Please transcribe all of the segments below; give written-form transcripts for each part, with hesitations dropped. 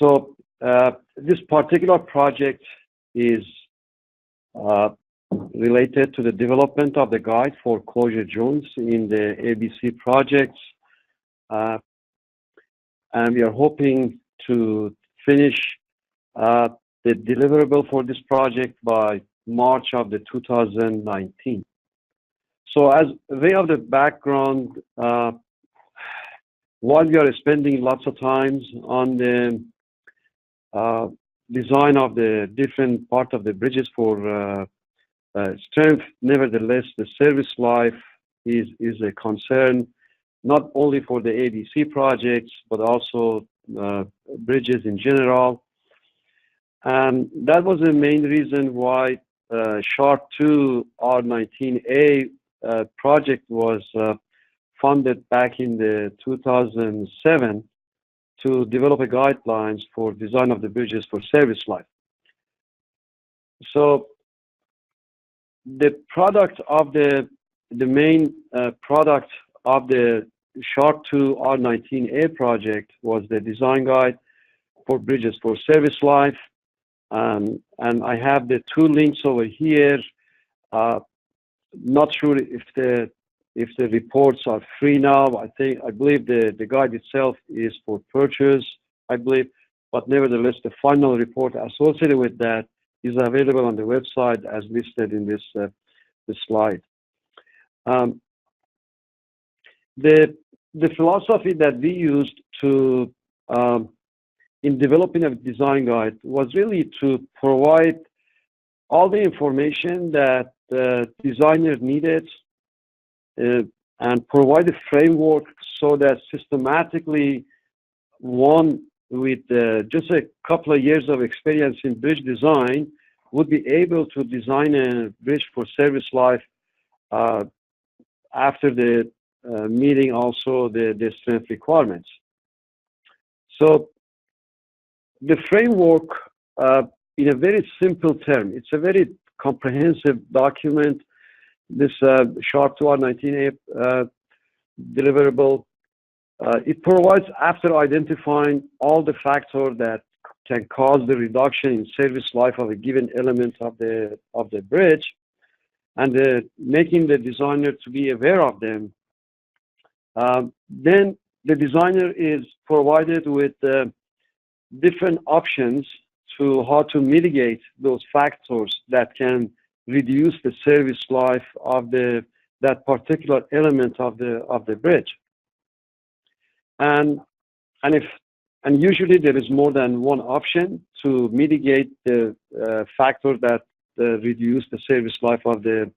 So this particular project is related to the development of the guide for closure zones in the ABC projects. And we are hoping to finish the deliverable for this project by March of the 2019. So as a way of the background, while we are spending lots of times on the design of the different part of the bridges for strength, nevertheless, the service life is a concern, not only for the ABC projects, but also bridges in general. And that was the main reason why SHARP 2 R19A project was funded back in the 2007 to develop a guidelines for design of the bridges for service life. So the product of the main product of the SHARP 2 R19A project was the design guide for bridges for service life. And I have the two links over here. Not sure if the reports are free now. I believe the guide itself is for purchase, I believe, but nevertheless, the final report associated with that is available on the website as listed in this slide. The philosophy that we used to in developing a design guide was really to provide all the information that the designer needed and provide a framework so that systematically one with just a couple of years of experience in bridge design would be able to design a bridge for service life after the meeting also the strength requirements. So the framework, in a very simple term, it's a very comprehensive document. This SHARP 2 R19A deliverable, it provides, after identifying all the factors that can cause the reduction in service life of a given element of the bridge, and making the designer to be aware of them, then the designer is provided with different options to how to mitigate those factors that can reduce the service life of that particular element of the bridge. And usually there is more than one option to mitigate the factor that reduce the service life of the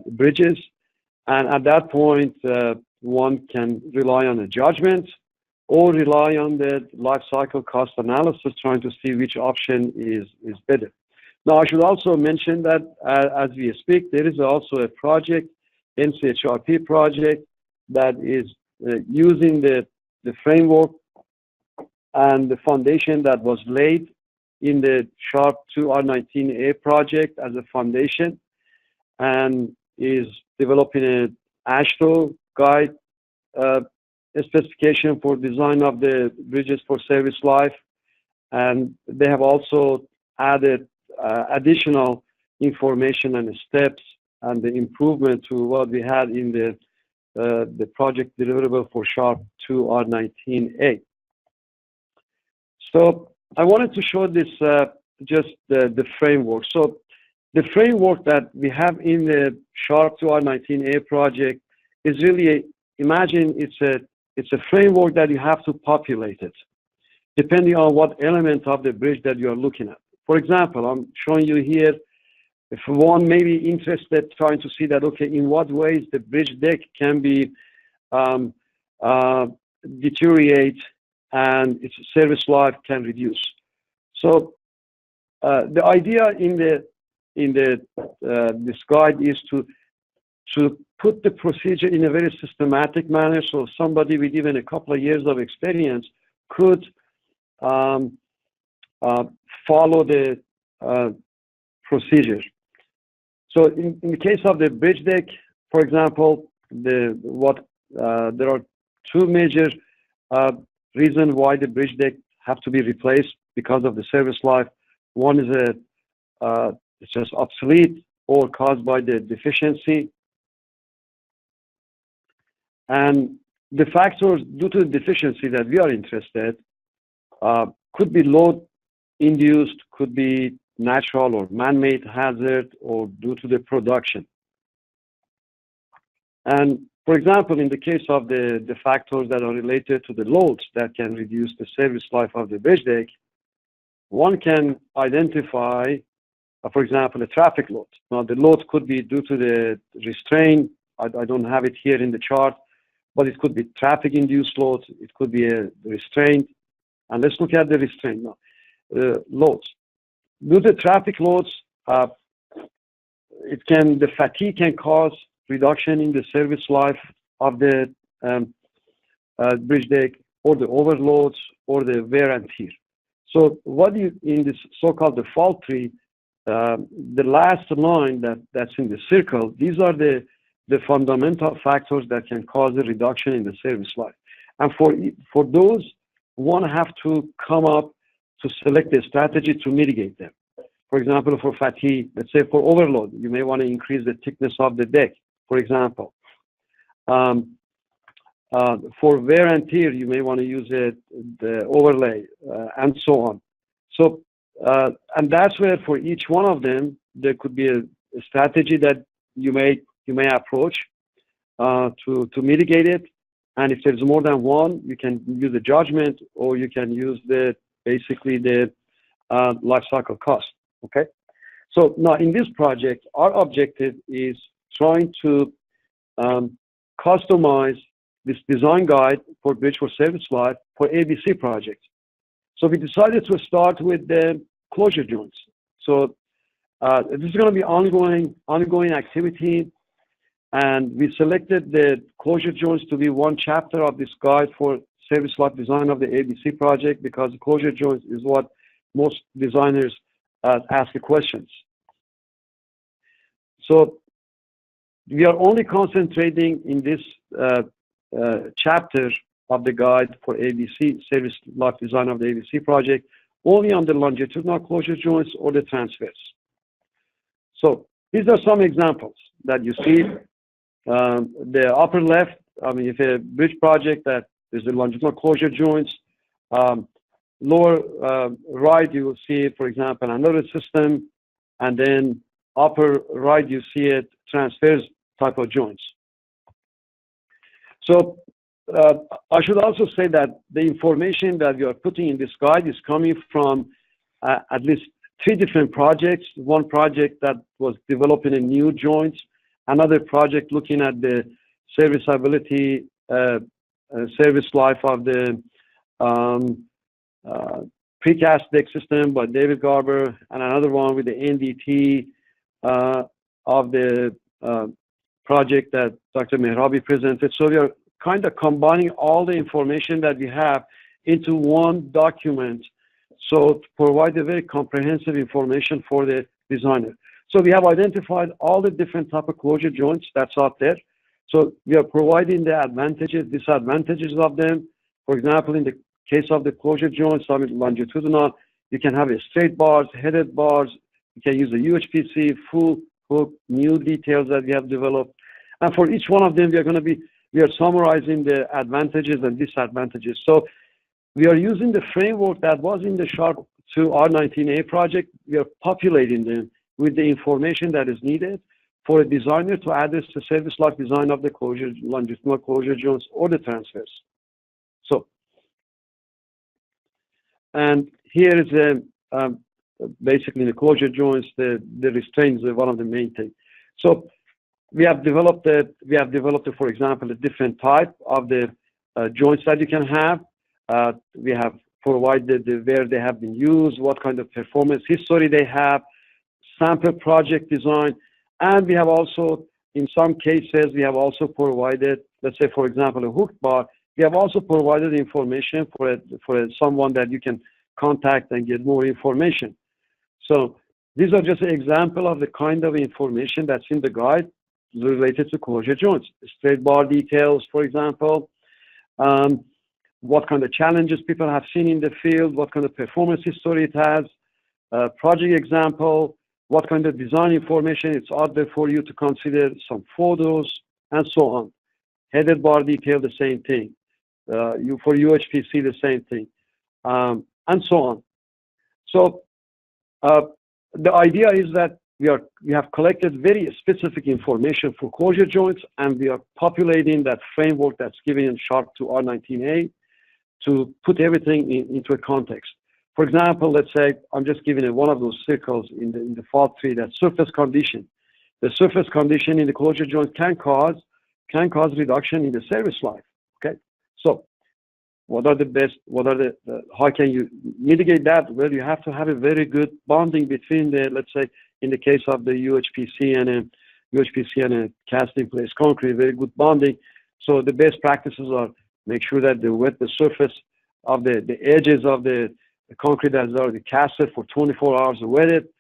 bridges. And at that point, one can rely on a judgment or rely on the life cycle cost analysis, trying to see which option is better. Now, I should also mention that as we speak, there is also a project, NCHRP project, that is using the framework and the foundation that was laid in the SHARP 2 R19A project as a foundation, and is developing an AASHTO guide, a specification for design of the bridges for service life. And they have also added additional information and steps and the improvement to what we had in the project deliverable for SHARP 2 R19A. So I wanted to show this just the framework. So the framework that we have in the SHARP 2 R19A project is really, imagine it's a framework that you have to populate it, depending on what element of the bridge that you are looking at. For example, I'm showing you here, if one may be interested trying to see that, okay, in what ways the bridge deck can be deteriorate and its service life can reduce. So the idea in this guide is to put the procedure in a very systematic manner, so somebody with even a couple of years of experience could follow the procedure. So in the case of the bridge deck, for example, there are two major reasons why the bridge deck have to be replaced because of the service life. One is it's just obsolete or caused by the deficiency. And the factors due to the deficiency that we are interested could be load induced, could be natural or man-made hazard, or due to the production. And for example, in the case of the factors that are related to the loads that can reduce the service life of the bridge deck, one can identify, for example, a traffic load. Now, the load could be due to the restraint. I don't have it here in the chart, but it could be traffic-induced loads. It could be a restraint. And let's look at the restraint now. Loads. Due to traffic loads, the fatigue can cause reduction in the service life of the bridge deck, or the overloads, or the wear and tear. So what in this so-called the fault tree, the last line that's in the circle, these are the fundamental factors that can cause a reduction in the service life. And for those, one have to come up to select a strategy to mitigate them. For example, for fatigue, let's say for overload, you may want to increase the thickness of the deck, for example. For wear and tear, you may want to use the overlay, and so on. So, and that's where for each one of them, there could be a strategy that you may approach to mitigate it. And if there's more than one, you can use the judgment, or you can use basically the life cycle cost. Okay. So now in this project, our objective is trying to customize this design guide for bridge for service life for ABC project. So we decided to start with the closure joints. So this is going to be ongoing activity, and we selected the closure joints to be one chapter of this guide for service life design of the ABC project, because the closure joints is what most designers ask the questions. So we are only concentrating in this chapter of the guide for ABC, service life design of the ABC project, only on the longitudinal closure joints or the transfers. So these are some examples that you see. The upper left, I mean, if a bridge project that is the longitudinal closure joints, lower right, you will see, for example, another system, and then upper right, you see it transfers type of joints. So I should also say that the information that we are putting in this guide is coming from at least 3 different projects. One project that was developing a new joints, another project looking at the serviceability, service life of the precast deck system by David Garber, and another one with the NDT of the project that Dr. Mehrabi presented. So we are kind of combining all the information that we have into one document, so to provide a very comprehensive information for the designer. So we have identified all the different type of closure joints that's out there. So we are providing the advantages, disadvantages of them. For example, in the case of the closure joints, I mean longitudinal, you can have a straight bars, headed bars. You can use a UHPC, full hook, new details that we have developed. And for each one of them, we are summarizing the advantages and disadvantages. So we are using the framework that was in the Sharp 2 R19A project. We are populating them with the information that is needed for a designer to address the service life design of the closure, longitudinal closure joints or the transfers. So, and here is basically the closure joints, the restraints are one of the main things. So we have developed, for example, a different type of the joints that you can have. We have provided where they have been used, what kind of performance history they have, sample project design, and we have also, in some cases, we have also provided, let's say, for example, a hooked bar. We have also provided information for someone that you can contact and get more information. So these are just an example of the kind of information that's in the guide related to closure joints. Straight bar details, for example, what kind of challenges people have seen in the field, what kind of performance history it has, project example, what kind of design information it's out there for you to consider, some photos, and so on. Header bar detail, the same thing. For UHPC, the same thing, and so on. So the idea is that we have collected very specific information for closure joints, and we are populating that framework that's given in Sharp to R19A to put everything into a context. For example, let's say I'm just giving one of those circles in the fault tree, that surface condition. The surface condition in the closure joint can cause reduction in the service life. Okay, so what are the best? How can you mitigate that? Well, you have to have a very good bonding between the, let's say, in the case of the UHPC and a cast-in-place concrete, very good bonding. So the best practices are make sure that you wet the surface of the edges of the concrete that is already casted for 24 hours, wet it.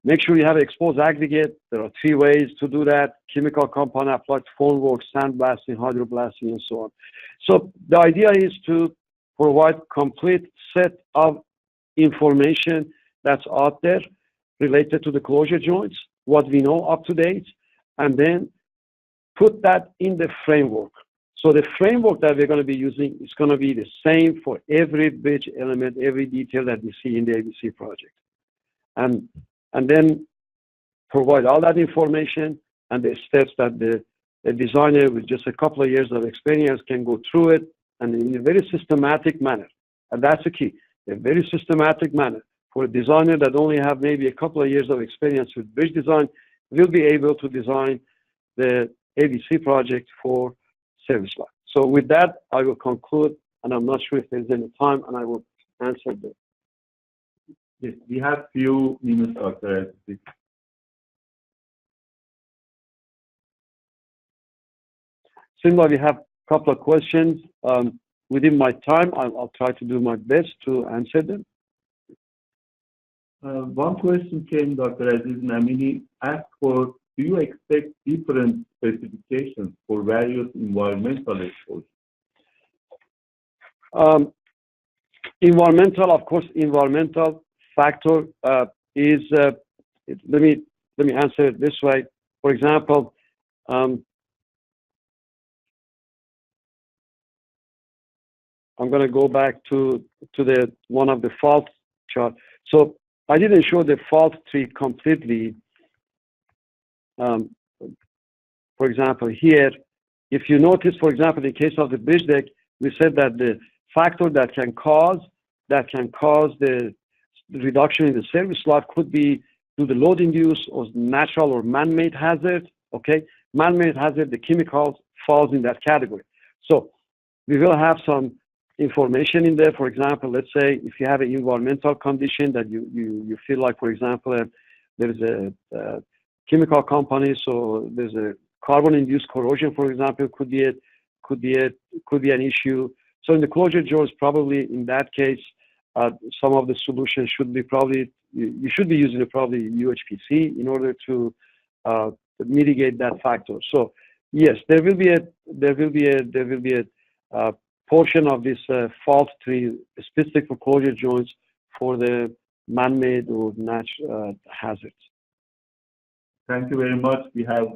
Make sure you have exposed aggregate. There are 3 ways to do that: chemical compound applied to formwork, sandblasting, hydroblasting, and so on. So the idea is to provide complete set of information that's out there related to the closure joints, what we know up to date, and then put that in the framework. So the framework that we're going to be using is going to be the same for every bridge element, every detail that we see in the ABC project. And then provide all that information and the steps that the designer with just a couple of years of experience can go through it, and in a very systematic manner. And that's the key, a very systematic manner. For a designer that only have maybe a couple of years of experience with bridge design, will be able to design the ABC project for service life. So with that, I will conclude, and I'm not sure if there's any time, and I will answer the. Yes, we have few minutes, Dr. Aziz. Similar, we have a couple of questions. Within my time, I'll try to do my best to answer them. One question came, Dr. Azizinamini asked for, do you expect different specifications for various environmental exposures? Environmental, of course, environmental factor is, let me answer it this way. For example, I'm going to go back to the one of the fault chart. So I didn't show the fault tree completely. For example, here, if you notice, for example, in the case of the bridge deck, we said that the factor that can cause the reduction in the service life could be due to load induced or natural or man-made hazard. Okay, man-made hazard, the chemicals falls in that category. So we will have some information in there. For example, let's say if you have an environmental condition that you feel like, for example, there's a chemical company, so there's a carbon-induced corrosion, for example, could be an issue. So in the closure joints, probably in that case, some of the solutions should be probably, you should be using probably UHPC in order to mitigate that factor. So yes, there will be a portion of this fault tree specific for closure joints for the man-made or natural hazards. Thank you very much. We have